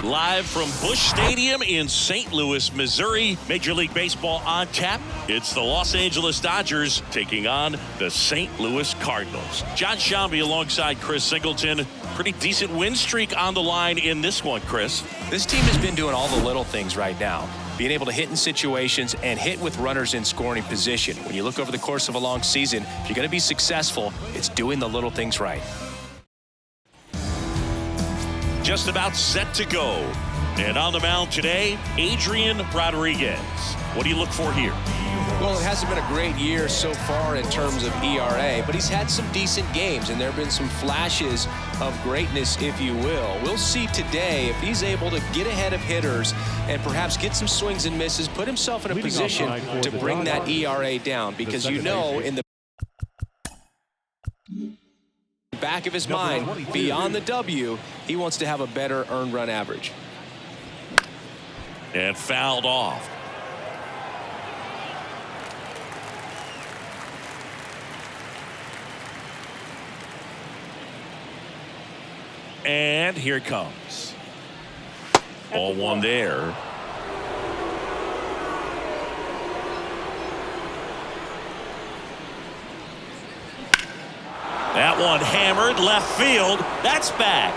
Live from Busch Stadium in St. Louis, Missouri. Major League Baseball on tap. It's the Los Angeles Dodgers taking on the St. Louis Cardinals. John Shambi alongside Chris Singleton. Pretty decent win streak on the line in this one, Chris. This team has been doing all the little things right now. Being able to hit in situations and hit with runners in scoring position. When you look over the course of a long season, if you're going to be successful, it's doing the little things right. Just about set to go. And on the mound today, Adrian Rodriguez. What do you look for here? Well, it hasn't been a great year so far in terms of ERA, but he's had some decent games, and there have been some flashes of greatness, if you will. We'll see today if he's able to get ahead of hitters and perhaps get some swings and misses, put himself in a position to bring that ERA down, because you know in the back of his mind, beyond the W, he wants to have a better earned run average. And fouled off. And here it comes. Ball one there. That one hammered left field. That's back.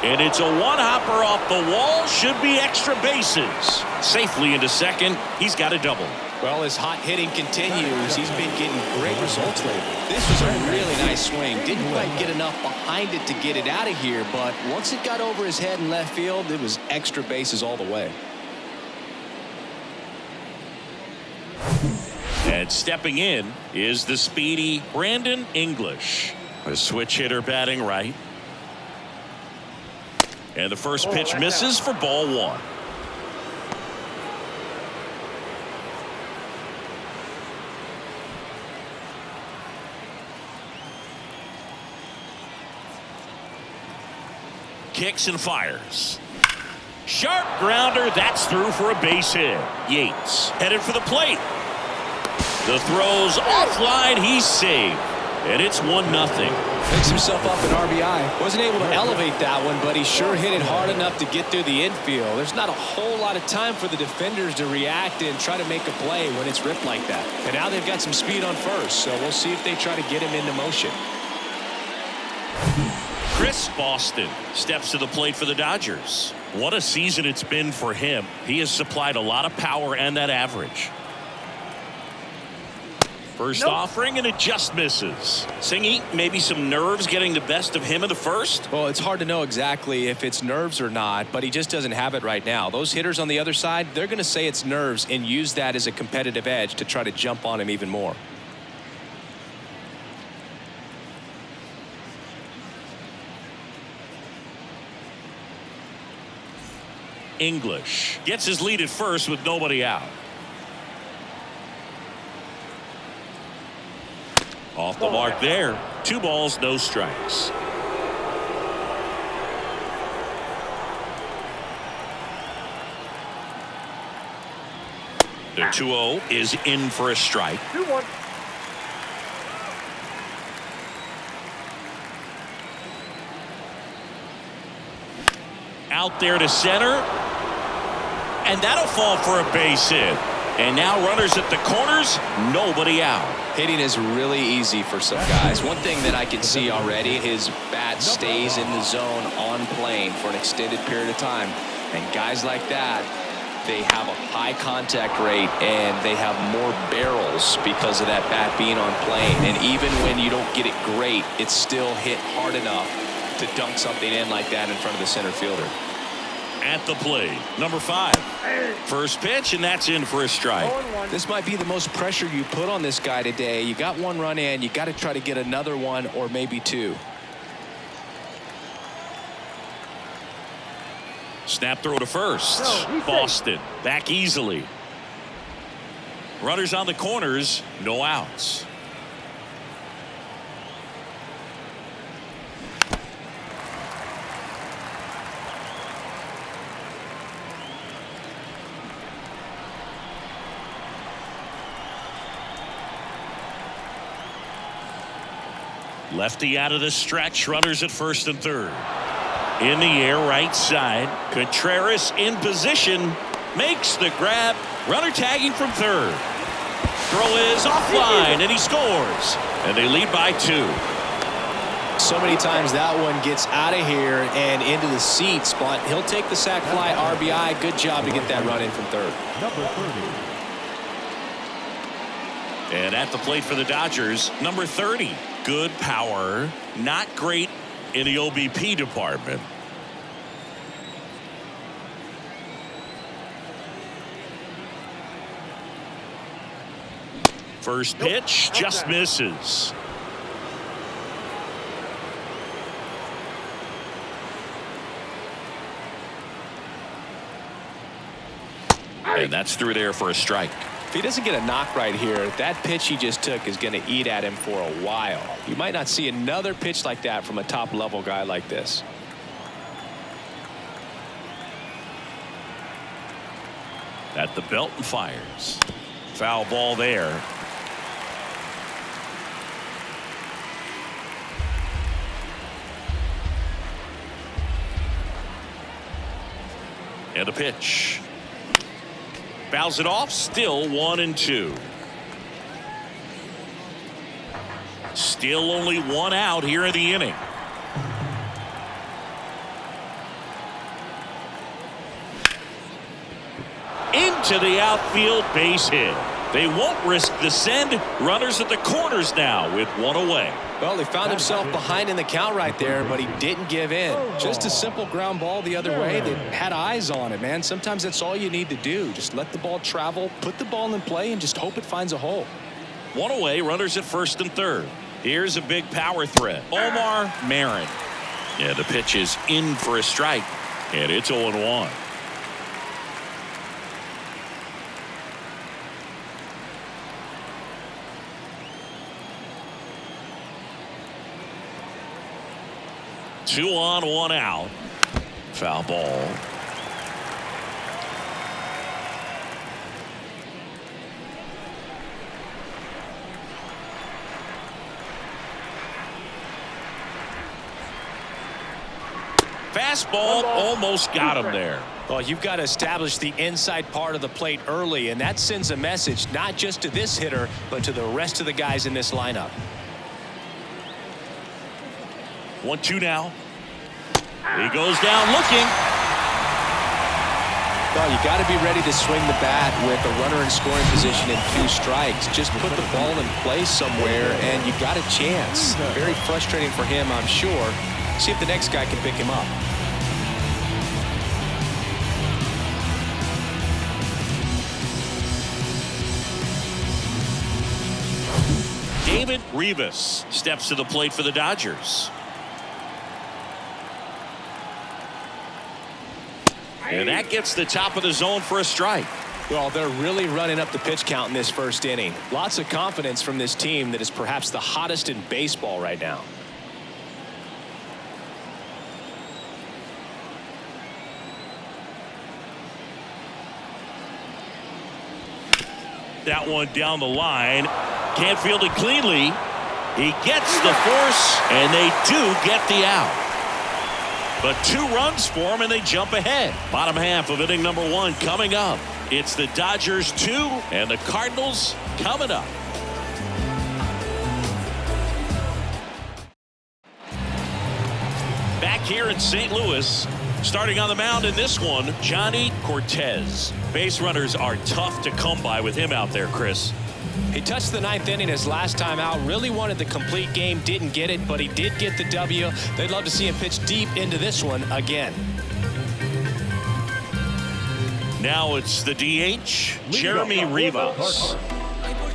And it's a one-hopper off the wall. Should be extra bases. Safely into second. He's got a double. Well, as hot hitting continues, he's been getting great results lately. This was a really nice swing. Didn't quite get enough behind it to get it out of here, but once it got over his head in left field, it was extra bases all the way. And stepping in is the speedy Brandon English. A switch hitter batting right. And the first pitch misses for ball one. Kicks and fires. Sharp grounder. That's through for a base hit. Yates headed for the plate. The throw's offline. He's saved. And it's 1-0. Picks himself up an RBI. Wasn't able to elevate that one, but he sure hit it hard enough to get through the infield. There's not a whole lot of time for the defenders to react and try to make a play when it's ripped like that. And now they've got some speed on first, so we'll see if they try to get him into motion. Chris Boston steps to the plate for the Dodgers. What a season it's been for him. He has supplied a lot of power and that average. First offering, and it just misses. Singy, maybe some nerves getting the best of him in the first? Well, it's hard to know exactly if it's nerves or not, but he just doesn't have it right now. Those hitters on the other side, they're going to say it's nerves and use that as a competitive edge to try to jump on him even more. English gets his lead at first with nobody out. Off the mark there. 2 balls, no strikes. The 2-0 is in for a strike. 2-1. Out there to center. And that'll fall for a base hit. And now runners at the corners, nobody out. Hitting is really easy for some guys. One thing that I can see already, his bat stays in the zone on plane for an extended period of time. And guys like that, they have a high contact rate and they have more barrels because of that bat being on plane. And even when you don't get it great, it's still hit hard enough to dunk something in like that in front of the center fielder. At the plate, number 5. First pitch, and that's in for a strike. This might be the most pressure you put on this guy today. You got 1 run in, you got to try to get another 1 or maybe 2. Snap throw to first. Boston back easily. Runners on the corners, no outs. Lefty out of the stretch. Runners at first and third. In the air, right side. Contreras in position. Makes the grab. Runner tagging from third. Throw is offline, and he scores. And they lead by 2. So many times that one gets out of here and into the seats, but he'll take the sac fly RBI. Good job to get that run in from third. Number 30. And at the plate for the Dodgers, number 30. Good power, not great in the OBP department. First pitch just misses. And that's through there for a strike. If he doesn't get a knock right here, that pitch he just took is going to eat at him for a while. You might not see another pitch like that from a top level guy like this. At the belt and fires. Foul ball there. And a pitch. Fouls it off. Still 1-2. Still only 1 out here in the inning. Into the outfield, base hit. They won't risk the send. Runners at the corners now with 1 away. Well, he found himself behind in the count right there, but he didn't give in. Just a simple ground ball the other way that had eyes on it, man. Sometimes that's all you need to do. Just let the ball travel, put the ball in play, and just hope it finds a hole. 1 away, runners at first and third. Here's a big power threat. Omar Marin. Yeah, the pitch is in for a strike, and it's 0-1. Two on, 1 out. Foul ball. Fastball almost got him there. Well, you've got to establish the inside part of the plate early, and that sends a message not just to this hitter, but to the rest of the guys in this lineup. 1-2 now. He goes down looking. Well, you got to be ready to swing the bat with a runner in scoring position and 2 strikes. Just put the ball in place somewhere, and you got a chance. Very frustrating for him, I'm sure. See if the next guy can pick him up. David Rivas steps to the plate for the Dodgers. And that gets the top of the zone for a strike. Well, they're really running up the pitch count in this first inning. Lots of confidence from this team that is perhaps the hottest in baseball right now. That one down the line. Can't field it cleanly. He gets the force, and they do get the out. But 2 runs for him, and they jump ahead. Bottom half of inning number 1 coming up. It's the Dodgers 2 and the Cardinals coming up. Back here in St. Louis, starting on the mound in this one, Johnny Cortez. Base runners are tough to come by with him out there, Chris. He touched the 9th inning his last time out. Really wanted the complete game. Didn't get it, but he did get the W. They'd love to see him pitch deep into this one again. Now it's the DH, Jeremy Rivas.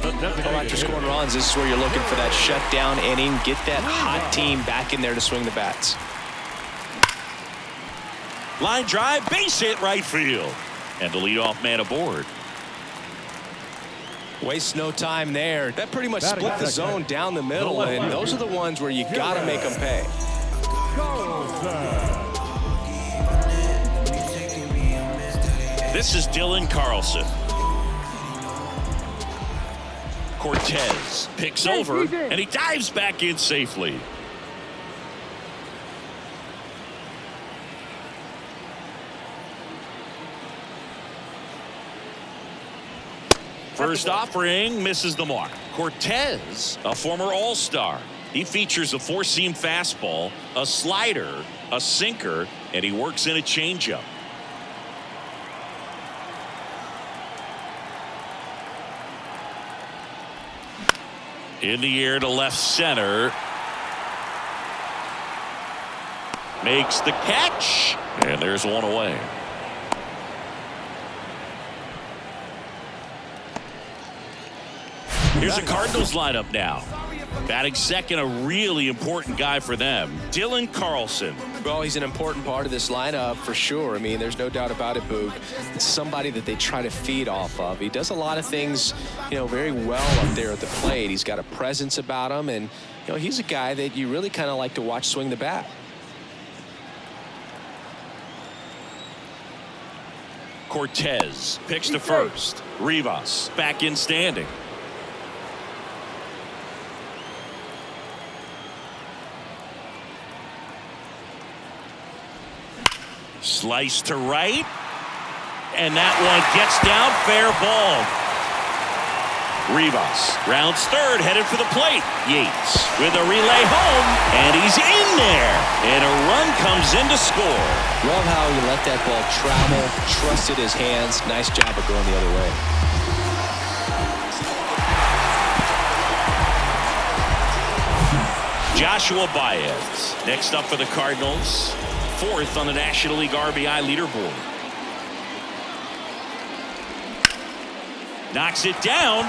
After scoring runs, this is where you're looking for that shutdown inning. Get that hot team back in there to swing the bats. Line drive, base hit right field. And the leadoff man aboard. Waste no time there. That pretty much split the zone down the middle, and those are the ones where you got to make them pay. This is Dylan Carlson. Cortez picks over, and he dives back in safely. First offering misses the mark. Cortez, a former All-Star. He features a four-seam fastball, a slider, a sinker, and he works in a changeup. In the air to left center. Makes the catch. And there's one away. Here's the Cardinals lineup now. Batting second, a really important guy for them, Dylan Carlson. Well, he's an important part of this lineup for sure. I mean, there's no doubt about it, Boog. It's somebody that they try to feed off of. He does a lot of things, very well up there at the plate. He's got a presence about him, and, he's a guy that you really kind of like to watch swing the bat. Cortez picks to first. Rivas back in standing. Slice to right. And that one gets down, fair ball. Rivas rounds third, headed for the plate. Yates with a relay home, and he's in there. And a run comes in to score. Love how he let that ball travel, trusted his hands. Nice job of going the other way. Joshua Baez next up for the Cardinals. Fourth on the National League RBI leaderboard. Knocks it down.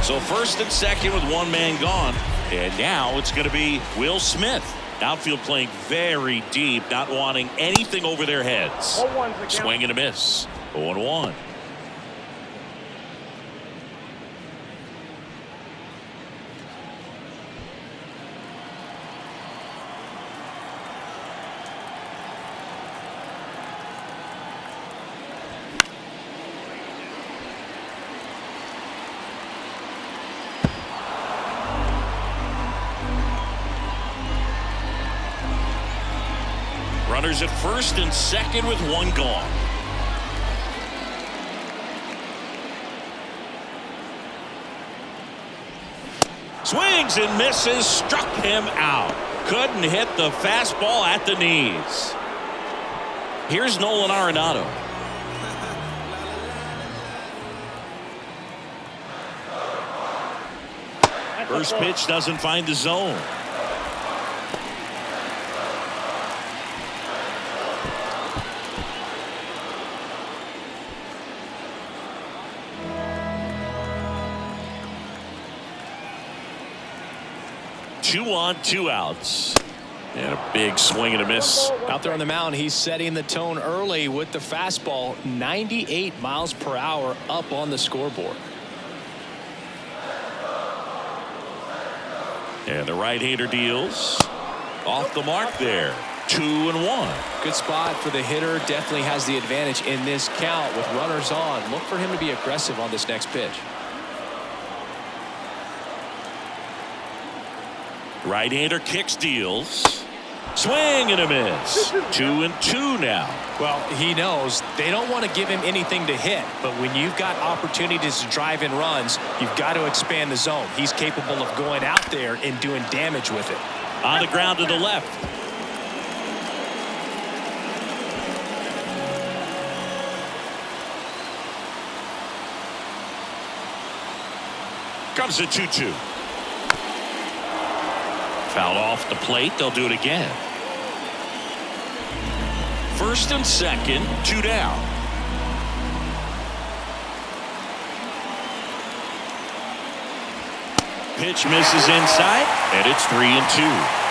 So first and second with one man gone. And now it's going to be Will Smith. Outfield playing very deep, not wanting anything over their heads. Swing and a miss. 0-1. Runners at first and second with one gone. Swings and misses, struck him out. Couldn't hit the fastball at the knees. Here's Nolan Arenado. First pitch doesn't find the zone. Two on, two outs. And a big swing and a miss. Out there on the mound, he's setting the tone early with the fastball. 98 miles per hour up on the scoreboard. And the right-hander deals. Off the mark there. 2-1. Good spot for the hitter. Definitely has the advantage in this count with runners on. Look for him to be aggressive on this next pitch. Right-hander kicks, deals. Swing and a miss. 2-2 now. Well, he knows they don't want to give him anything to hit, but when you've got opportunities to drive in runs, you've got to expand the zone. He's capable of going out there and doing damage with it. On the ground to the left. Comes a 2-2. Foul off the plate. They'll do it again. First and second, two down. Pitch misses inside, and it's 3-2.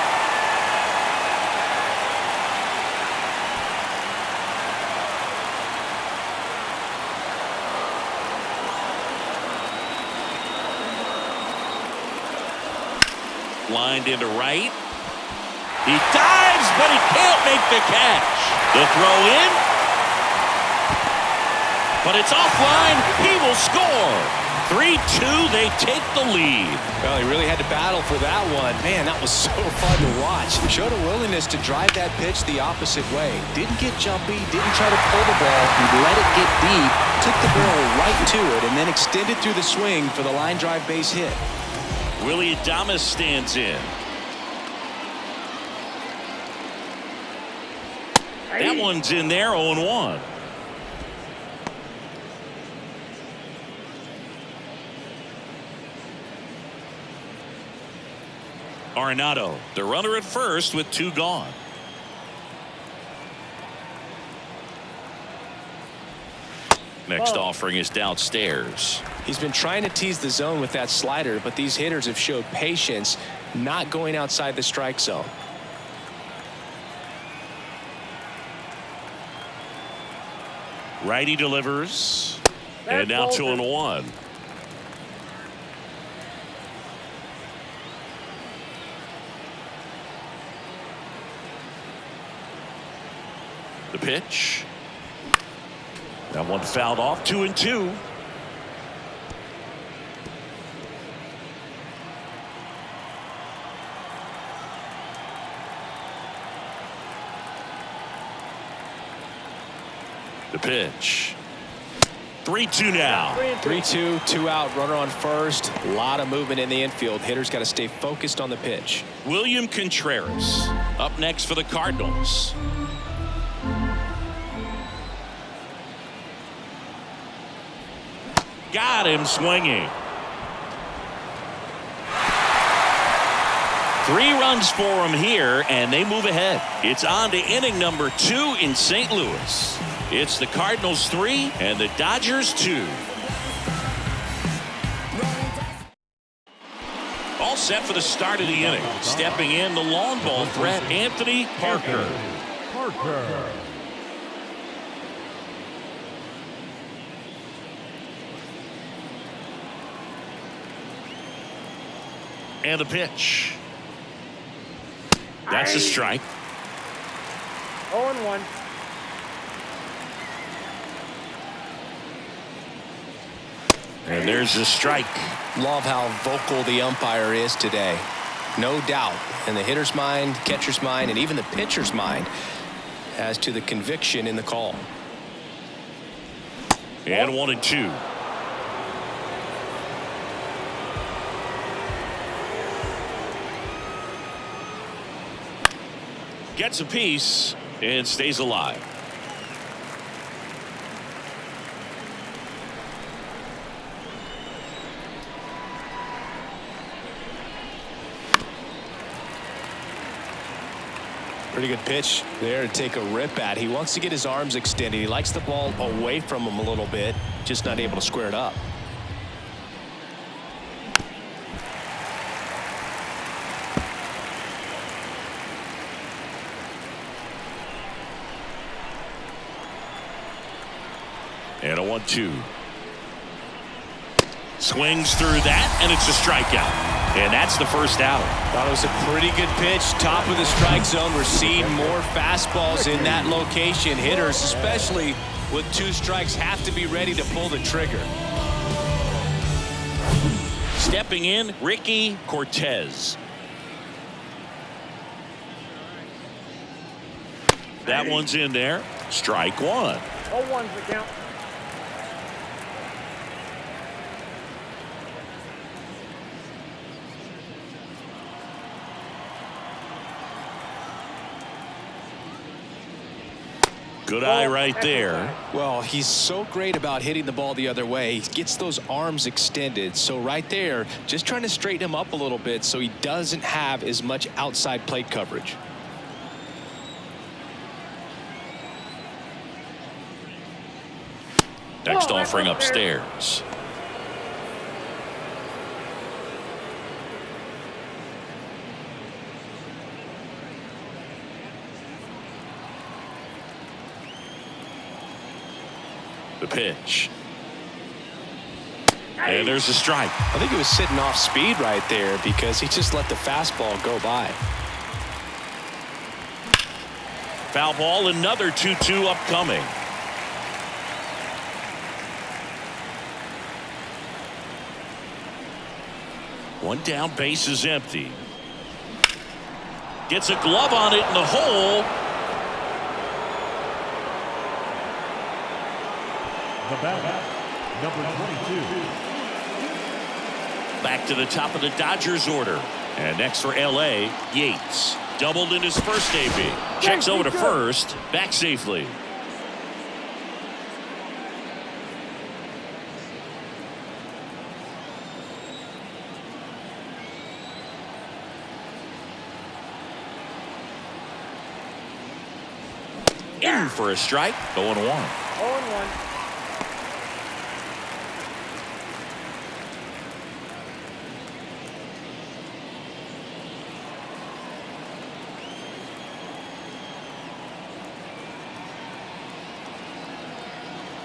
Lined into right. He dives, but he can't make the catch. The throw in. But it's offline. He will will score. 3-2, they take the lead. Well, he really had to battle for that one. Man, that was so fun to watch. He showed a willingness to drive that pitch the opposite way. Didn't get jumpy, didn't try to pull the ball. He let it get deep, took the barrel right to it, and then extended through the swing for the line drive base hit. Willie Adames stands in. That one's in there, 0-1. Arenado, the runner at first with 2 gone. Next offering is downstairs. He's been trying to tease the zone with that slider, but these hitters have showed patience, not going outside the strike zone. Righty delivers. And now 2-1. The pitch. That one fouled off. 2-2. The pitch. 3-2 now. 3-2, 2 out, runner on first. A lot of movement in the infield. Hitters got to stay focused on the pitch. William Contreras up next for the Cardinals. Got him swinging. 3 runs for him here, and they move ahead. It's on to inning number 2 in St. Louis. It's the Cardinals 3 and the Dodgers 2. All set for the start of the inning. Stepping in, the long ball threat, Anthony Parker. And the pitch. That's a strike. 0-1. And there's a strike. Love how vocal the umpire is today. No doubt in the hitter's mind, catcher's mind, and even the pitcher's mind as to the conviction in the call. And 1-2. Gets a piece and stays alive. Pretty good pitch there to take a rip at. He wants to get his arms extended. He likes the ball away from him a little bit, just not able to square it up. And a 1-2. Swings through that, and it's a strikeout. And that's the first out. Thought it was a pretty good pitch. Top of the strike zone. We're seeing more fastballs in that location. Hitters, especially with 2 strikes, have to be ready to pull the trigger. Stepping in, Ricky Cortez. That one's in there. Strike 1. 0-1's the count. Good eye right there. Well, he's so great about hitting the ball the other way. He gets those arms extended. So right there, just trying to straighten him up a little bit so he doesn't have as much outside plate coverage. Next offering upstairs. The pitch. And there's a strike. I think he was sitting off speed right there because he just let the fastball go by. Foul ball, another 2-2 upcoming. One down, base is empty. Gets a glove on it in the hole. The batter, number 22. Back to the top of the Dodgers order. And next for LA, Yates. Doubled in his first AB. Checks over to first. Back safely. In for a strike. 0-1. 0-1.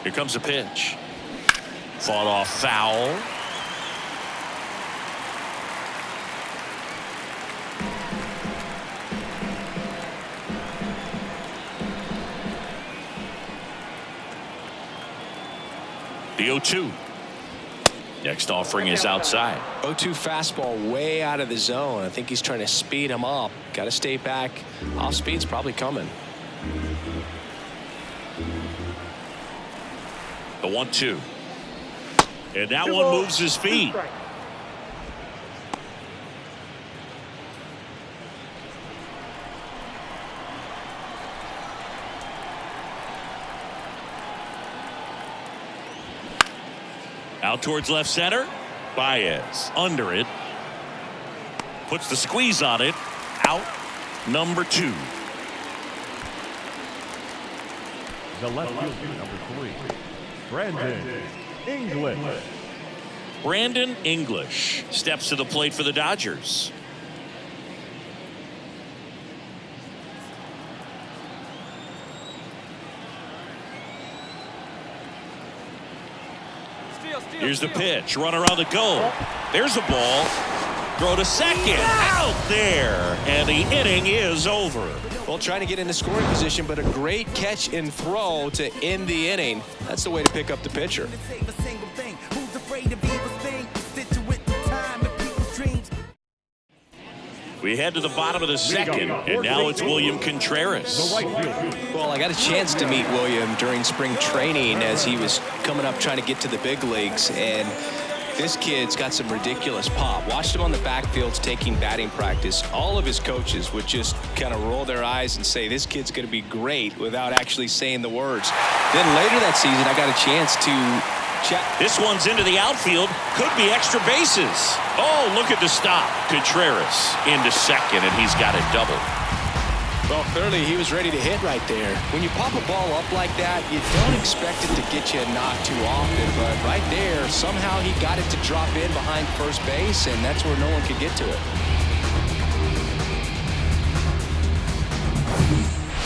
Here comes a pitch. Fought off foul. The 0-2. Next offering is outside. 0-2 fastball way out of the zone. I think he's trying to speed him up. Got to stay back. Off speed's probably coming. The 1-2. And that one moves his feet. Out towards left center. Baez under it. Puts the squeeze on it. Out. Number 2. The left fielder, number 3. Brandon English. Brandon English steps to the plate for the Dodgers. Here's the pitch. Runner on the go. There's a ball. Throw to second. Out there. And the inning is over. Well, trying to get in the scoring position, but a great catch and throw to end the inning. That's the way to pick up the pitcher. We head to the bottom of the second, and now it's William Contreras. Well, I got a chance to meet William during spring training as he was coming up trying to get to the big leagues, and this kid's got some ridiculous pop. Watched him on the backfields taking batting practice. All of his coaches would just kind of roll their eyes and say, this kid's going to be great, without actually saying the words. Then later that season, I got a chance to check. This one's into the outfield. Could be extra bases. Oh, look at the stop. Contreras into second, and he's got it doubled. Well, clearly he was ready to hit right there. When you pop a ball up like that, you don't expect it to get you a knock too often. But right there, somehow he got it to drop in behind first base, and that's where no one could get to it.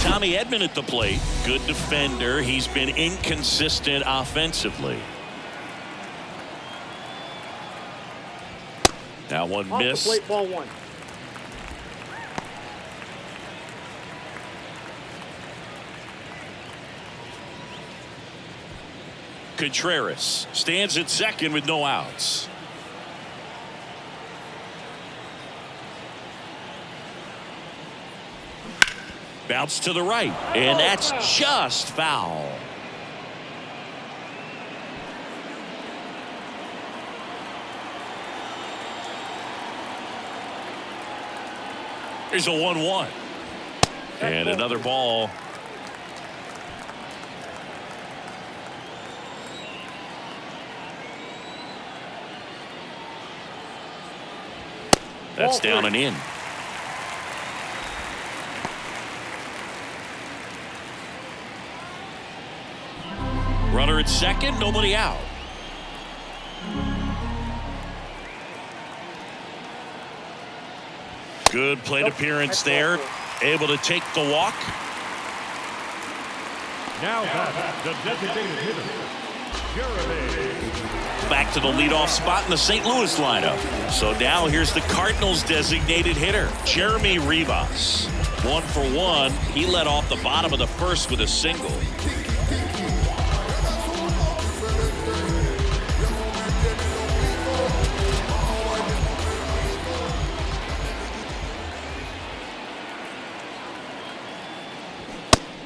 Tommy Edman at the plate. Good defender. He's been inconsistent offensively. Now one miss. Plate, ball 1. Contreras stands at second with no outs. Bounce to the right, and that's just foul. Here's a 1-1. And another ball. That's down and in. Runner at second, nobody out. Good plate appearance there. Able to take the walk. Now back, the designated hitter, Jeremy. Back to the leadoff spot in the St. Louis lineup. So now here's the Cardinals designated hitter, Jeremy Rivas. 1 for 1. He led off the bottom of the first with a single.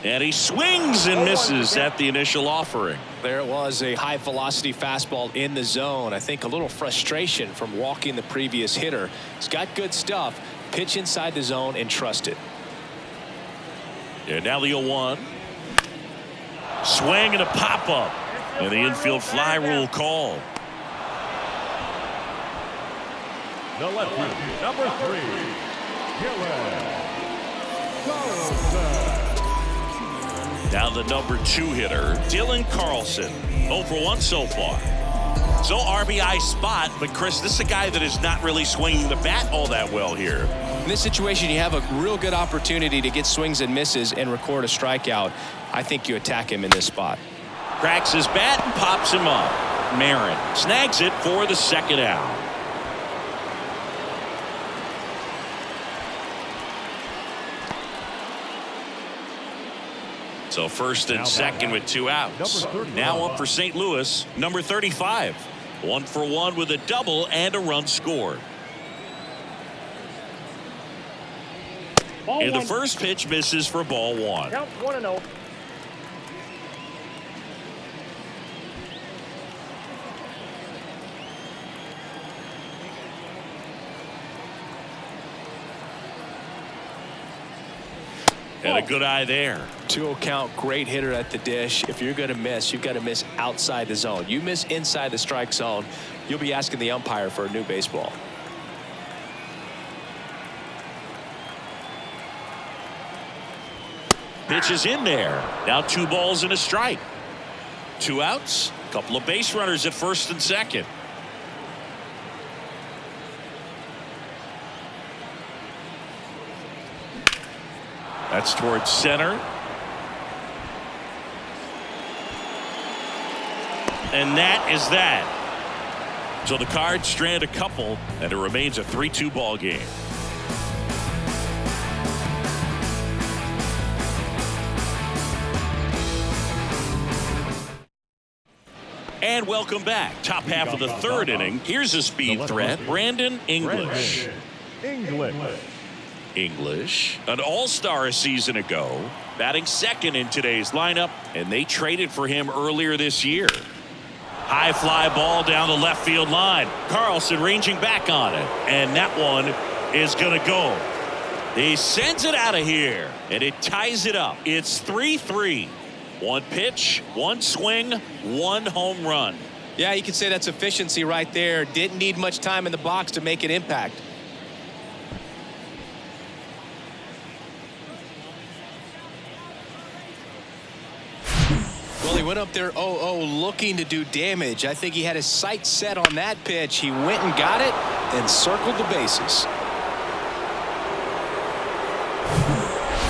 And he swings and misses at the initial offering. There it was, a high velocity fastball in the zone. I think a little frustration from walking the previous hitter. He's got good stuff. Pitch inside the zone and trust it. And now the 0-1. Swing and a pop up. And the infield fly rule call. The lefty, number 3, Gillen. Now the number 2 hitter, Dylan Carlson. 0 for 1 so far. So RBI spot, but Chris, this is a guy that is not really swinging the bat all that well here. In this situation, you have a real good opportunity to get swings and misses and record a strikeout. I think you attack him in this spot. Cracks his bat and pops him up. Marin snags it for the second out. So first and second with 2 outs. Now up for St. Louis, number 35. 1 for 1 with a double and a run scored. And the first pitch misses for ball 1. Count 1-0. And a good eye there. 2-0 count, great hitter at the dish. If you're going to miss, you've got to miss outside the zone. You miss inside the strike zone, you'll be asking the umpire for a new baseball. Pitch is in there. Now 2 balls and a strike. 2 outs. A couple of base runners at first and second. That's towards center. And that is that. So the Cards strand a couple, and it remains a 3-2 ball game. And welcome back. Top half of the 3rd inning. Here's a speed threat. Brandon English. English, an all-star a season ago, batting second in today's lineup, and they traded for him earlier this year. High fly ball down the left field line. Carlson ranging back on it, and that one is going to go. He sends it out of here, and it ties it up. It's 3-3. 1 pitch, 1 swing, 1 home run. Yeah, you could say that's efficiency right there. Didn't need much time in the box to make an impact. Well, he went up there 0-0 looking to do damage. I think he had his sights set on that pitch. He went and got it and circled the bases.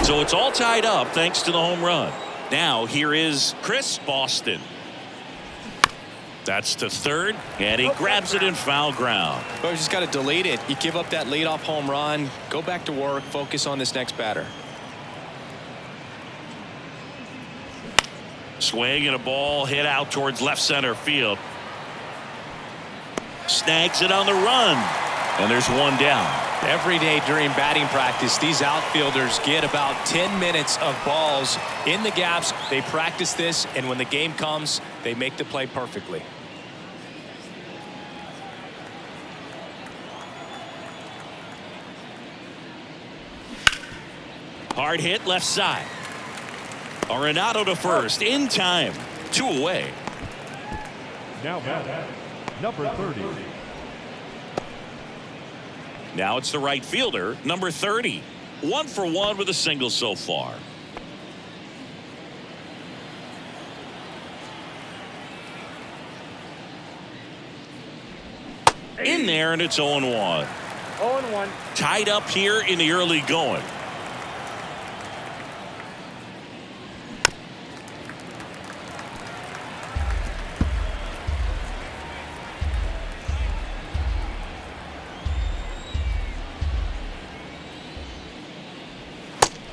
So it's all tied up thanks to the home run. Now here is Chris Boston. That's to third, and he grabs it in foul ground. Well, you just got to delete it. You give up that leadoff home run, go back to work, focus on this next batter. Swing and a ball hit out towards left center field. Snags it on the run, and there's 1 down. Every day during batting practice, these outfielders get about 10 minutes of balls in the gaps. They practice this, and when the game comes, they make the play perfectly. Hard hit left side. Arenado to first in time. 2 away. Now batting, number 30. Now it's the right fielder, number 30. 1 for 1 with a single so far. In there, and it's 0-1. 0-1. Tied up here in the early going.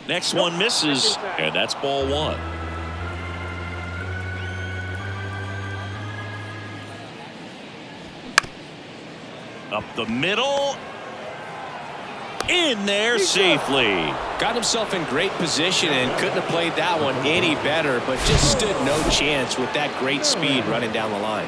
Next one misses, and that's ball 1. Up the middle. In there safely. Got himself in great position and couldn't have played that one any better, but just stood no chance with that great speed running down the line.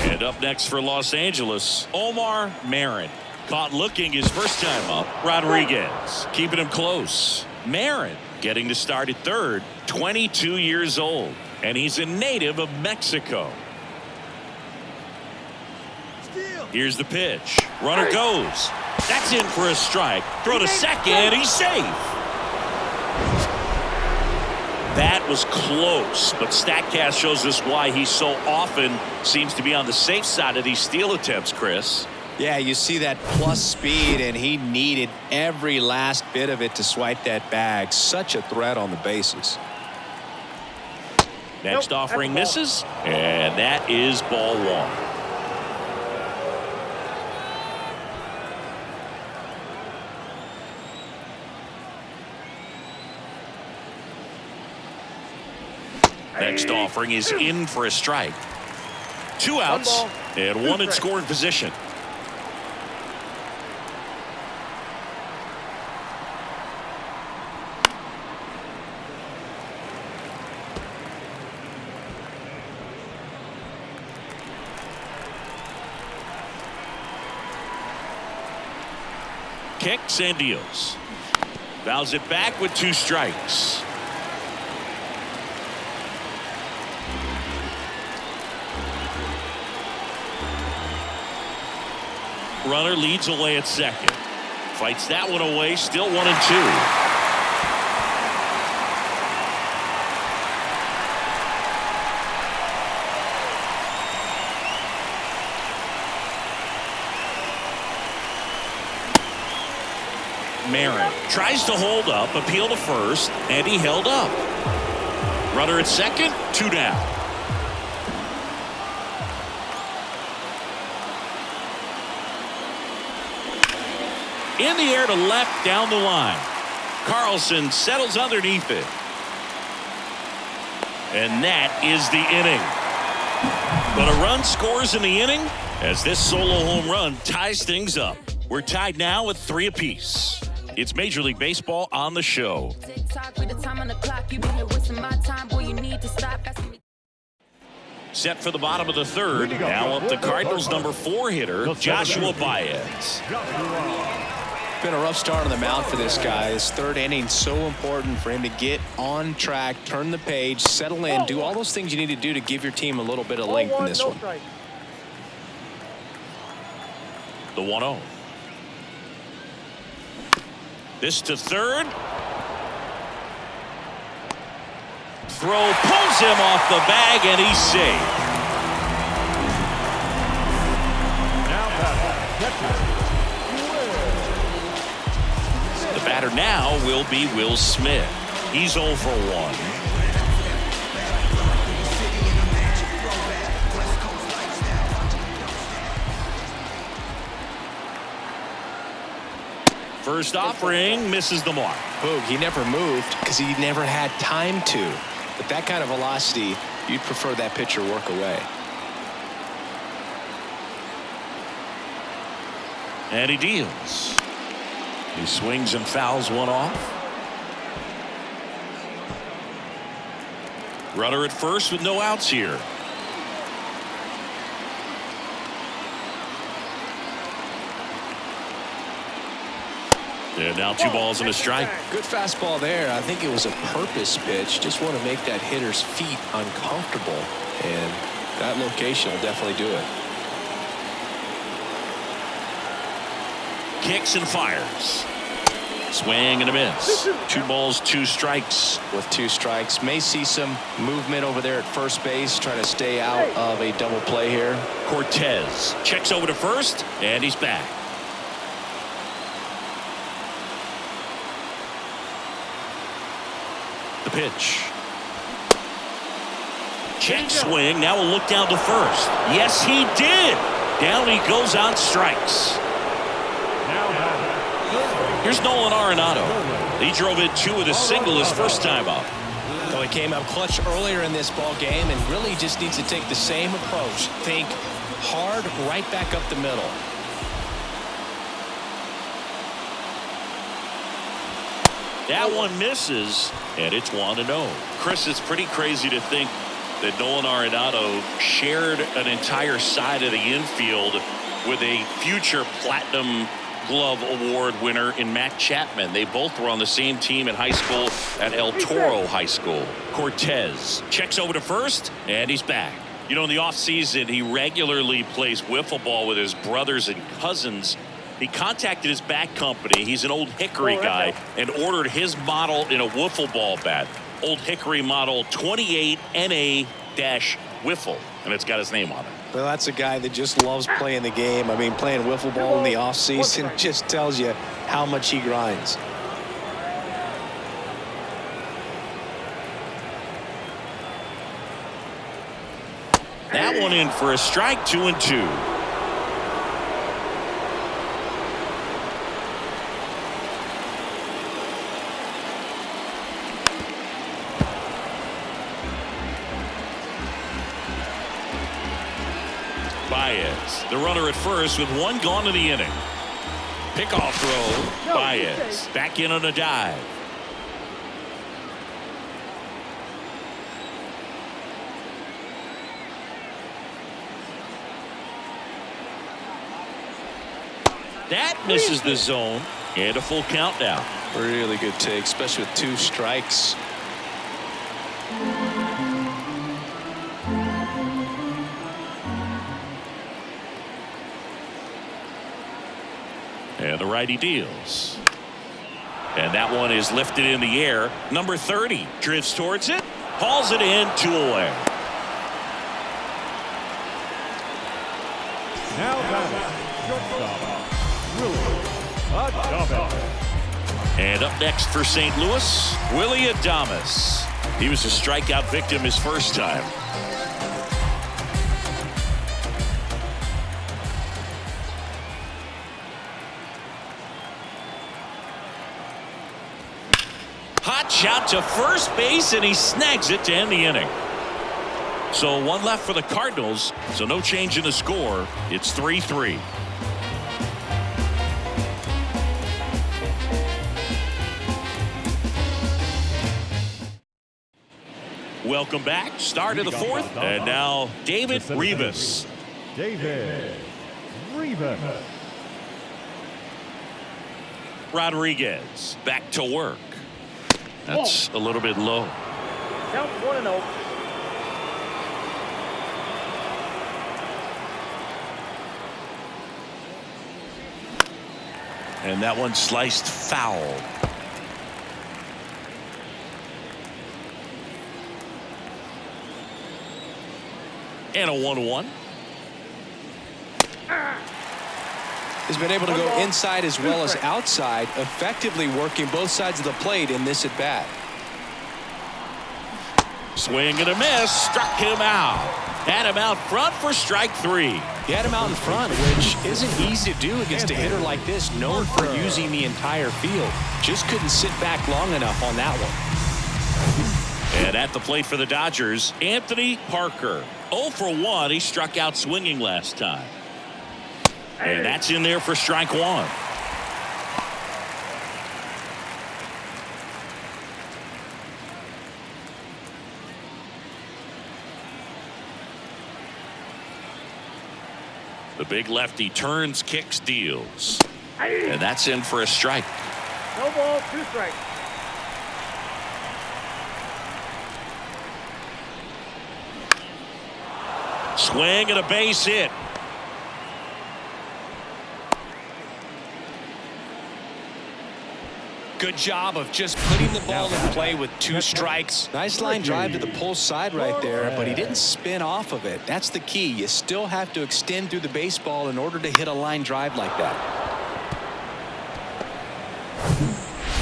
And up next for Los Angeles, Omar Marin. Caught looking his first time up. Rodriguez keeping him close. Marin getting to start at third, 22 years old, and he's a native of Mexico. Here's the pitch. Runner goes. That's in for a strike. Throw to second. He's safe. That was close, but StatCast shows us why he so often seems to be on the safe side of these steal attempts, Chris. Yeah, you see that plus speed, and he needed every last bit of it to swipe that bag. Such a threat on the bases. Next offering misses, and that is ball one. Next offering is in for a strike. 2 outs and 1 in scoring position. Kicks and deals. Fouls it back with 2 strikes. Runner leads away at second. Fights that one away. Still 1 and 2. Marin tries to hold up, appeal to first, and he held up. Runner at second, 2 down. In the air to left down the line. Carlson settles underneath it. And that is the inning. But a run scores in the inning as this solo home run ties things up. We're tied now at 3 apiece. It's Major League Baseball on the show. Set for the bottom of the third. Now up the Cardinals' number 4 hitter, Joshua Baez. Been a rough start on the mound for this guy. His third inning so important for him to get on track, turn the page, settle in, do all those things you need to do to give your team a little bit of length in this one. The 1-0. This to third. Throw pulls him off the bag, and he's safe. The batter now will be Will Smith. He's 0 for 1. First offering misses the mark. Boog, he never moved because he never had time to. But that kind of velocity, you'd prefer that pitcher work away. And he deals. He swings and fouls one off. Runner at first with no outs here. And now 2 balls and a strike. Good fastball there. I think it was a purpose pitch. Just want to make that hitter's feet uncomfortable. And that location will definitely do it. Kicks and fires. Swing and a miss. 2 balls, 2 strikes. With 2 strikes, may see some movement over there at first base. Try to stay out of a double play here. Cortez checks over to first, and he's back. The pitch. Check swing. Now a look down to first. Yes, he did. Down he goes on strikes. Here's Nolan Arenado. He drove in 2 with a single his first time up. Well, he came up clutch earlier in this ball game and really just needs to take the same approach. Think hard right back up the middle. That one misses, and it's 1-0. Chris, it's pretty crazy to think that Nolan Arenado shared an entire side of the infield with a future Platinum Glove Award winner in Matt Chapman. They both were on the same team in high school at El Toro High School. Cortez checks over to first, and he's back. You know, in the offseason, he regularly plays wiffle ball with his brothers and cousins. He contacted his bat company. He's an Old Hickory guy and ordered his model in a wiffle ball bat. Old Hickory model 28 NA-Wiffle, and it's got his name on it. Well, that's a guy that just loves playing the game. I mean, playing wiffle ball in the offseason just tells you how much he grinds. That one in for a strike, 2-2. Baez, the runner at first with one gone in the inning. Pickoff throw. Baez back in on a dive. That misses the zone, and a full count now. Really good take, especially with 2 strikes. And the righty deals. And that one is lifted in the air. Number 30 drifts towards it, hauls it in, 2 away. Now batting, shortstop, Willie Adames. And up next for St. Louis, Willie Adames. He was a strikeout victim his first time. Hot shot to first base, and he snags it to end the inning. So 1 left for the Cardinals, so no change in the score. It's 3-3. Welcome back. Start of the 4th, and now David Rivas. David Rivas. Rodriguez back to work. That's a little bit low. Count 1-0. And that one sliced foul. And a 1-1. Has been able to go inside as well as outside, effectively working both sides of the plate in this at bat. Swing and a miss, struck him out. Had him out front for strike 3. He had him out in front, which isn't easy to do against a hitter like this, known for using the entire field. Just couldn't sit back long enough on that one. And at the plate for the Dodgers, Anthony Parker. 0 for 1. He struck out swinging last time. And that's in there for strike 1. The big lefty turns, kicks, deals. And that's in for a strike. No ball, 2 strikes. Swing and a base hit. Good job of just putting the ball in play with 2 strikes. Nice line drive to the pull side right there, but he didn't spin off of it. That's the key. You still have to extend through the baseball in order to hit a line drive like that.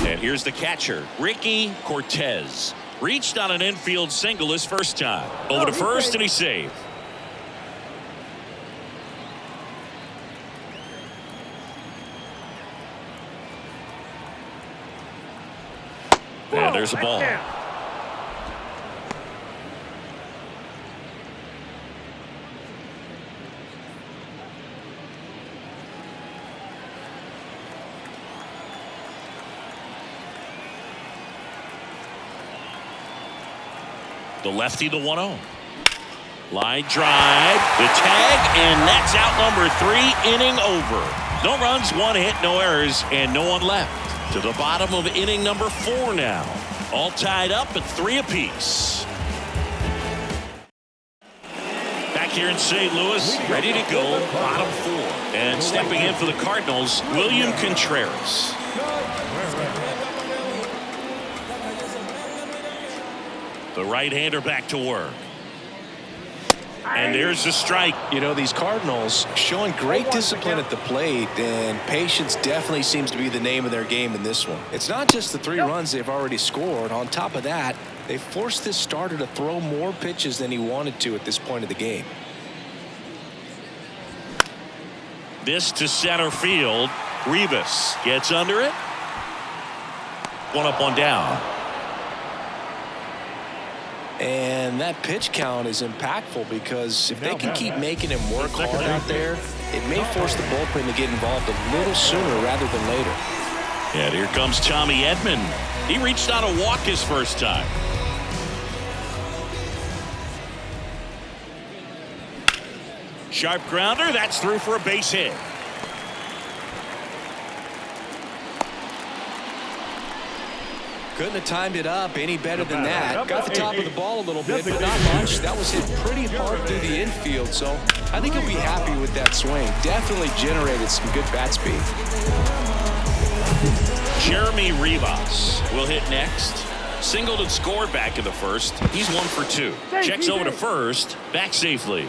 And here's the catcher, Ricky Cortez. Reached on an infield single his first time. Over to first, and he's safe. And there's a ball. The lefty, the 1-0. Line drive, the tag, and that's out number 3, inning over. No runs, 1 hit, no errors, and no one left. To the bottom of inning number 4 now. All tied up at 3 apiece. Back here in St. Louis, ready to go, bottom 4. And stepping in for the Cardinals, William Contreras. The right-hander back to work. And there's the strike. You know, these Cardinals showing great discipline at the plate, and patience definitely seems to be the name of their game in this one. It's not just the 3 runs they've already scored. On top of that, they forced this starter to throw more pitches than he wanted to at this point of the game. This to center field. Rivas gets under it. 1 up, 1 down. And that pitch count is impactful because if they can keep making him work hard out there, it may force the bullpen to get involved a little sooner rather than later. And here comes Tommy Edman. He reached on a walk his first time. Sharp grounder. That's through for a base hit. Couldn't have timed it up any better than that. Got the top of the ball a little bit, but not much. That was hit pretty hard through the infield, so I think he'll be happy with that swing. Definitely generated some good bat speed. Jeremy Rivas will hit next. Singled and scored back in the first. He's 1 for 2. Checks over to first. Back safely.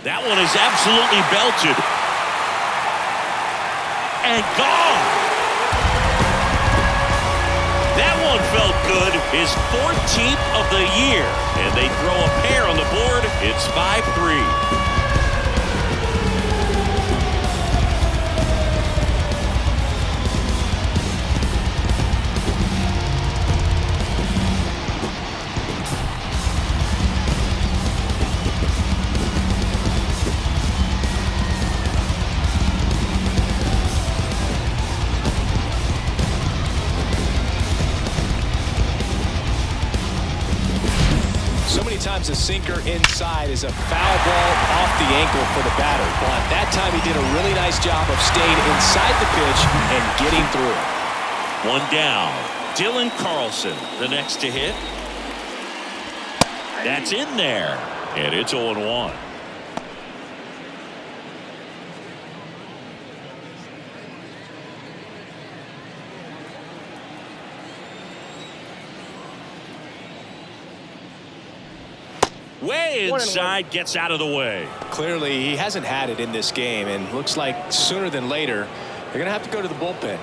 That one is absolutely belted. And gone. That one felt good. His 14th of the year. And they throw a pair on the board. It's 5-3. A sinker inside is a foul ball off the ankle for the batter. But that time he did a really nice job of staying inside the pitch and getting through it. 1 down. Dylan Carlson, the next to hit. That's in there. And it's 0-1. Way inside, gets out of the way. Clearly, he hasn't had it in this game, and looks like sooner than later, they're going to have to go to the bullpen.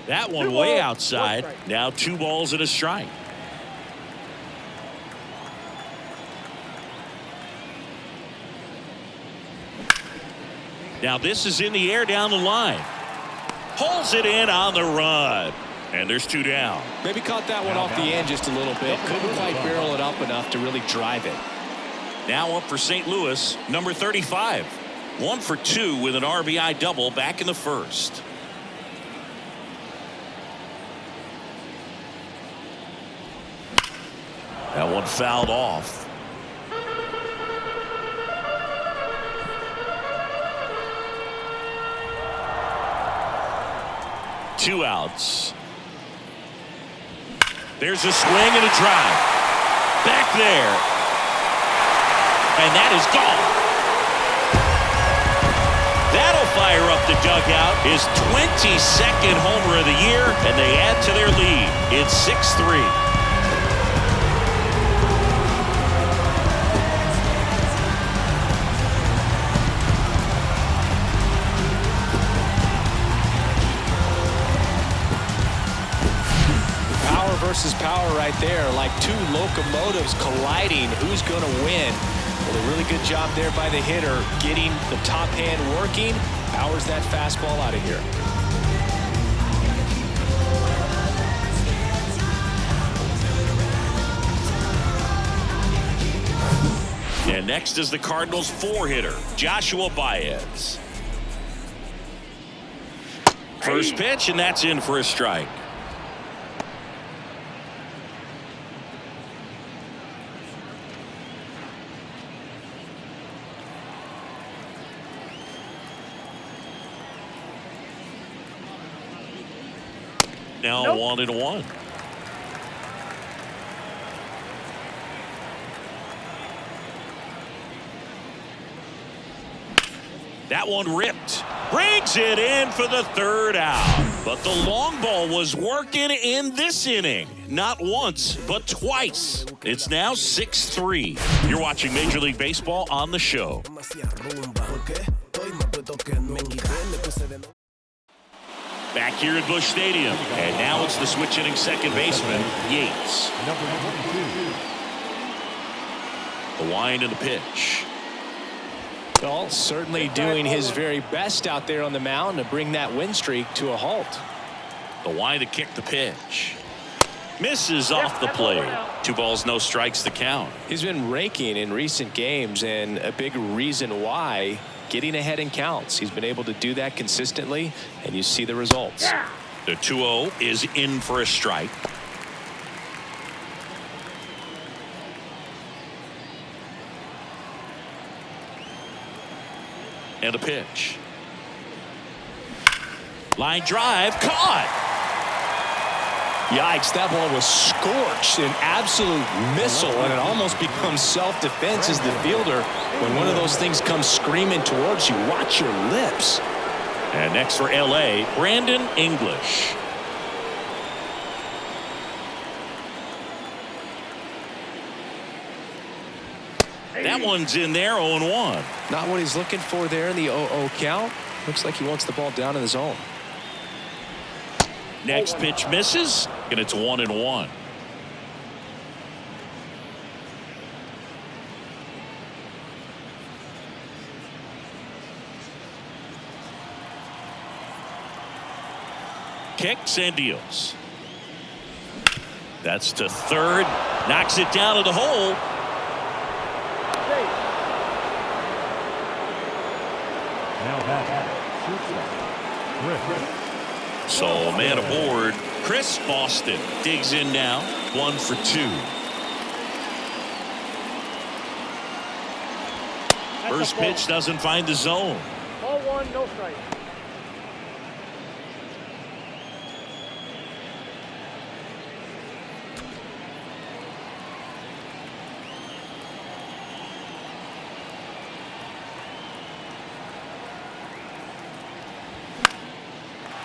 That one way outside. Now 2 balls and a strike. Now this is in the air down the line. Pulls it in on the run. And there's 2 down. Maybe caught that one off the end just a little bit. Couldn't quite barrel it up enough to really drive it. Now up for St. Louis, number 35. 1 for 2 with an RBI double back in the first. That one fouled off. Two outs. There's a swing and a drive. Back there. And that is gone. That'll fire up the dugout. His 22nd homer of the year, and they add to their lead. It's 6-3. Versus power right there, like 2 locomotives colliding. Who's going to win? Well, a really good job there by the hitter, getting the top hand working. Powers that fastball out of here. And next is the Cardinals 4-hitter, Joshua Baez. First pitch, and that's in for a strike. Now 1-1. That one ripped. Brings it in for the third out. But the long ball was working in this inning. Not once, but twice. It's now 6-3. You're watching Major League Baseball on the show. Back here at Busch Stadium. And now it's the switch hitting second baseman, Yates. Number 22. The wind and the pitch. Well, certainly doing his very best out there on the mound to bring that win streak to a halt. The wind to kick the pitch. Misses off the plate. 2 balls, no strikes to count. He's been raking in recent games, and a big reason why, getting ahead in counts. He's been able to do that consistently, and you see the results. The 2-0 is in for a strike. And a pitch. Line drive, caught. Yikes, that ball was scorched, an absolute missile, and it almost becomes self-defense as the fielder. When one of those things comes screaming towards you, watch your lips. And next for LA, Brandon English. That one's in there, 0-1. Not what he's looking for there in the 0-0 count. Looks like he wants the ball down in the zone. Next pitch misses, and it's 1-1. Kicks and deals. That's to third. Knocks it down to the hole. Now back. Chris. So man aboard. Chris Boston digs in now. 1 for 2. First pitch doesn't find the zone. Ball 1, no strike.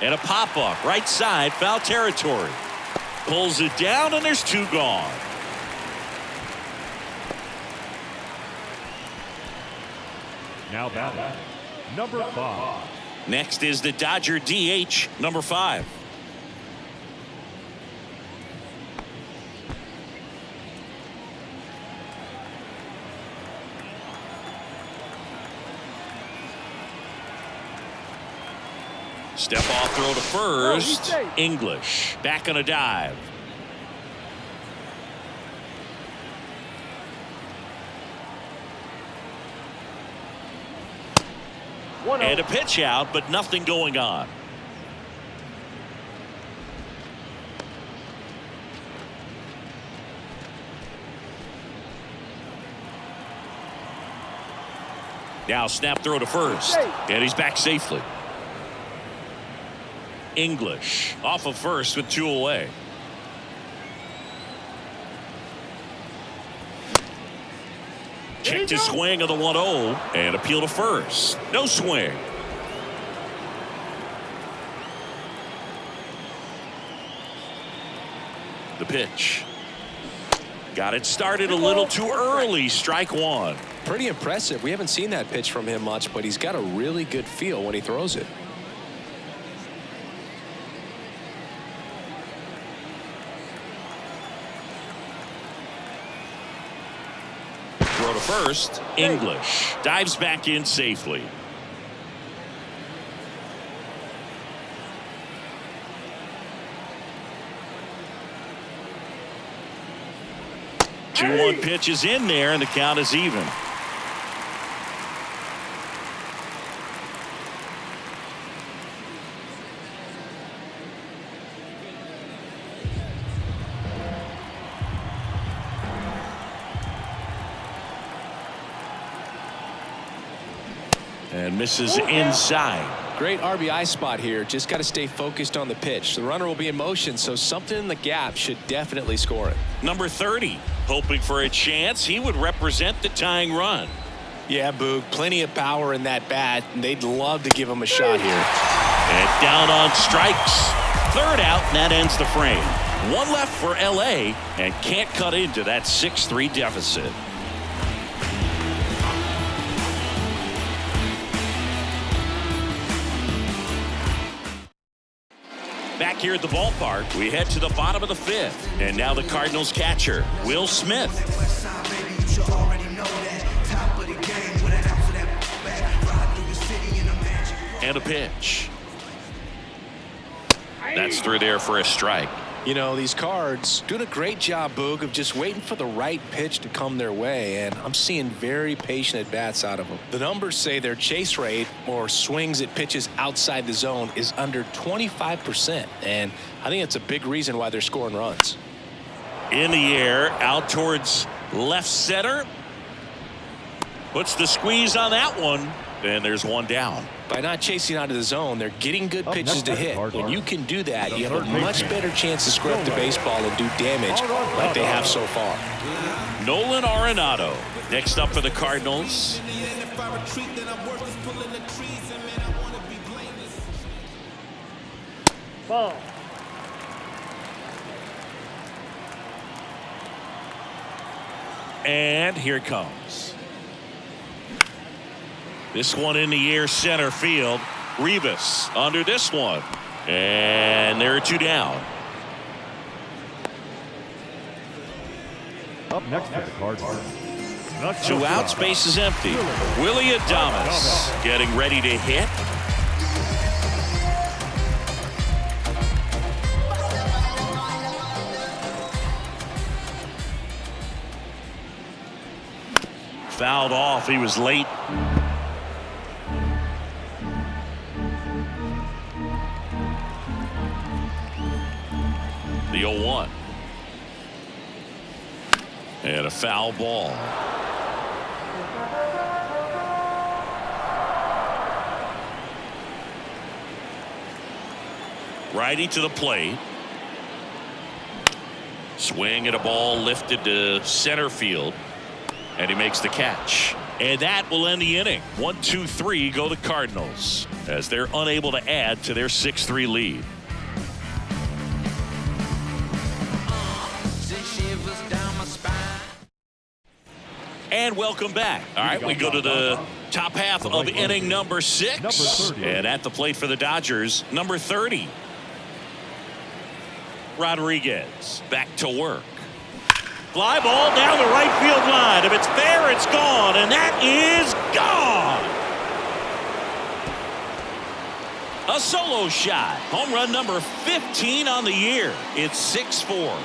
And a pop-up, right side, foul territory. Pulls it down, and there's 2 gone. Now back. Number 5. Next is the Dodger DH, number 5. Step off throw to first. English back on a dive. And a pitch out, but nothing going on. Now snap throw to first, and he's back safely. English off of first with 2 away. Checked his swing of the 1-0 and appeal to first. No swing. The pitch. Got it started a little too early. Strike 1. Pretty impressive. We haven't seen that pitch from him much, but he's got a really good feel when he throws it. Throw to first. English dives back in safely. Two 2-1 pitch is in there, and the count is even. and misses inside. Great RBI spot here. Just got to stay focused on the pitch. The runner will be in motion, so something in the gap should definitely score it. Number 30, hoping for a chance. He would represent the tying run. Yeah, Boog, plenty of power in that bat, and they'd love to give him a shot here. And down on strikes. Third out, and that ends the frame. One left for LA, and can't cut into that 6-3 deficit. Back here at the ballpark, we head to the bottom of the fifth. And now the Cardinals catcher, Will Smith. And a pitch. That's through there for a strike. You know, these Cards doing a great job, Boog, of just waiting for the right pitch to come their way, and I'm seeing very patient at-bats out of them. The numbers say their chase rate, or swings at pitches outside the zone, is under 25%, and I think it's a big reason why they're scoring runs. In the air, out towards left center. Puts the squeeze on that one, and there's one down. By not chasing out of the zone, they're getting good pitches to hit. When you can do that, you have a much better chance to square up the baseball and do damage like they have so far. Nolan Arenado next up for the Cardinals. Ball. And here it comes. This one in the air, center field. Rivas under this one. And there are two down. Up next to the Cardinals. Two outs, base is empty. Willie Adames getting ready to hit. Fouled off. He was late. The 0-1. And a foul ball. Righty to the plate. Swing at a ball lifted to center field. And he makes the catch. And that will end the inning. 1-2-3 go the Cardinals as they're unable to add to their 6-3 lead. And welcome back. All right, we go to the top half of inning number 6. And at the plate for the Dodgers, number 30. Rodriguez back to work. Fly ball down the right field line. If it's there, it's gone. And that is gone. A solo shot. Home run number 15 on the year. It's 6-4.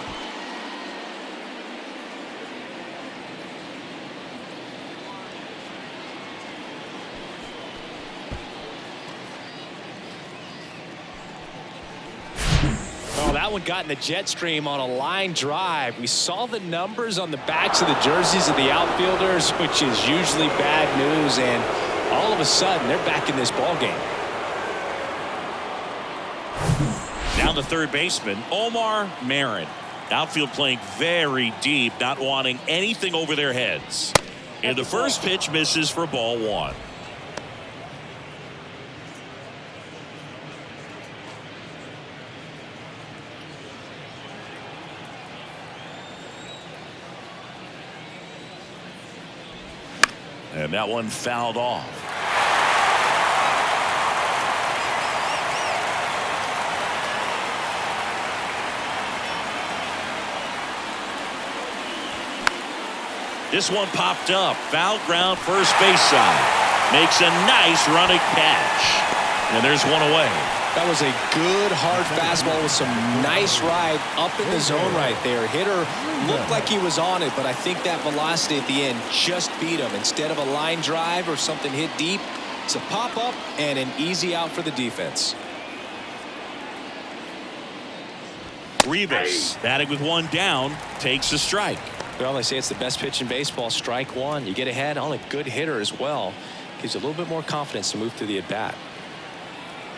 That one got in the jet stream on a line drive. We saw the numbers on the backs of the jerseys of the outfielders, which is usually bad news, and all of a sudden they're back in this ball game. Now the third baseman, Omar Marin. Outfield playing very deep, not wanting anything over their heads. And the first pitch misses for ball 1. And that one fouled off. This one popped up. Foul ground, first base side. Makes a nice running catch. And there's one away. That was a good hard fastball with some nice ride up in the zone right there. Hitter looked like he was on it, but I think that velocity at the end just beat him. Instead of a line drive or something hit deep, it's a pop up and an easy out for the defense. Rivas batting with one down, takes a strike. Well, they say it's the best pitch in baseball. Strike one. You get ahead on a good hitter as well. gives you a little bit more confidence to move through the at-bat.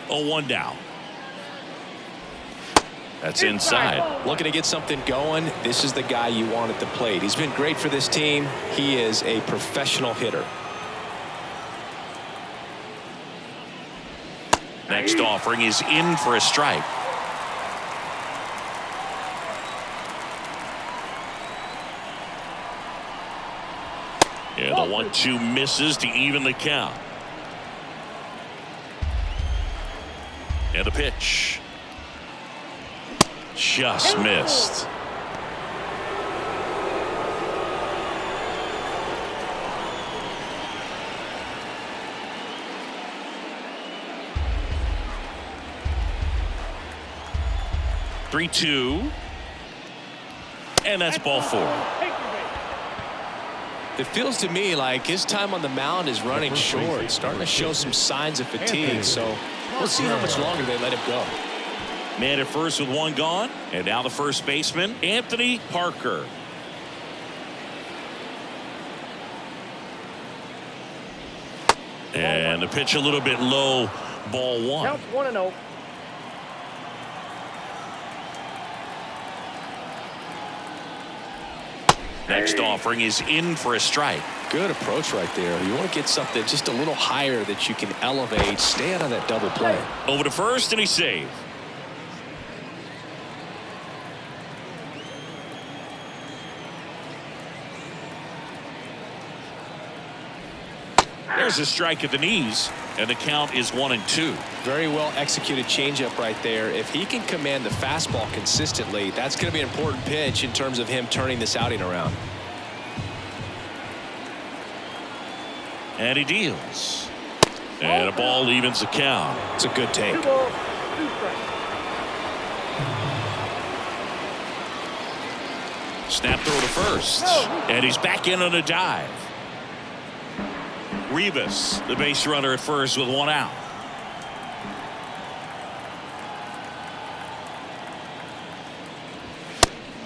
0-1 now. That's inside. Looking to get something going. This is the guy you want at the plate. He's been great for this team. He is a professional hitter. Next offering is in for a strike. And the 1-2 misses to even the count. And the pitch. Just missed. (3-2), and that's ball 4. It feels to me like his time on the mound is running short, starting to show some signs of fatigue. So we'll see how much longer they let him go. Man at first with 1 gone, and now the first baseman, Anthony Parker. And the pitch a little bit low, ball 1. Count 1-0. Next offering is in for a strike. Good approach right there. You want to get something just a little higher that you can elevate. Stay out of that double play. Over to first, and he's saved. There's a strike at the knees, and the count is 1-2. Very well executed changeup right there. If he can command the fastball consistently, that's going to be an important pitch in terms of him turning this outing around. And he deals. And a ball evens the count. It's a good take. 2 balls, 2 strikes. Snap throw to first. And he's back in on a dive. Rivas, the base runner at first with 1 out.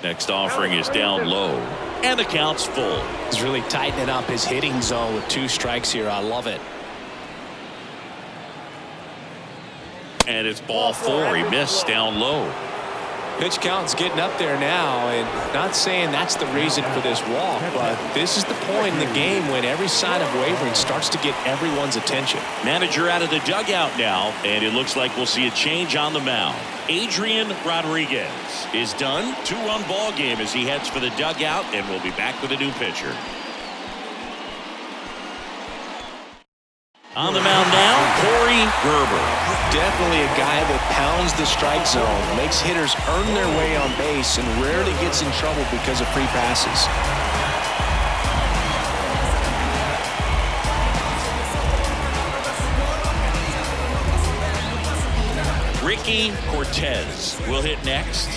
Next offering is down low. And the count's full. He's really tightening up his hitting zone with 2 strikes here. I love it. And it's ball 4. He missed down low. Pitch count's getting up there now, and not saying that's the reason for this walk, but this is the point in the game when every sign of wavering starts to get everyone's attention. Manager out of the dugout now, and it looks like we'll see a change on the mound. Adrian Rodriguez is done. 2-run ball game as he heads for the dugout, and we'll be back with a new pitcher. On the mound now, Corey Gerber. Definitely a guy that pounds the strike zone, makes hitters earn their way on base, and rarely gets in trouble because of free passes. Ricky Cortez will hit next.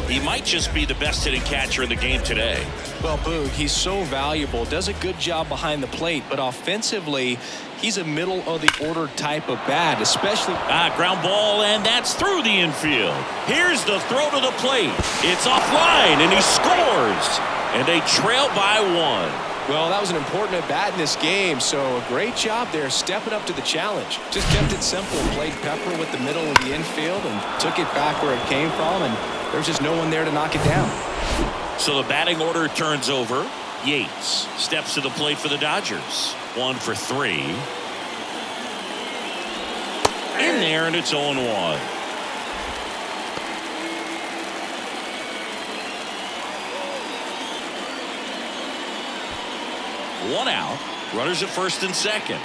He might just be the best hitting catcher in the game today. Well, Boog, he's so valuable, does a good job behind the plate, but offensively, he's a middle-of-the-order type of bat, especially... Ground ball, and that's through the infield. Here's the throw to the plate. It's offline, and he scores. And they trail by 1. Well, that was an important at-bat in this game, so a great job there stepping up to the challenge. Just kept it simple, played pepper with the middle of the infield, and took it back where it came from, and there's just no one there to knock it down. So the batting order turns over. Yates steps to the plate for the Dodgers. 1 for 3. In there, and it's 0-1. One out. Runners at first and second.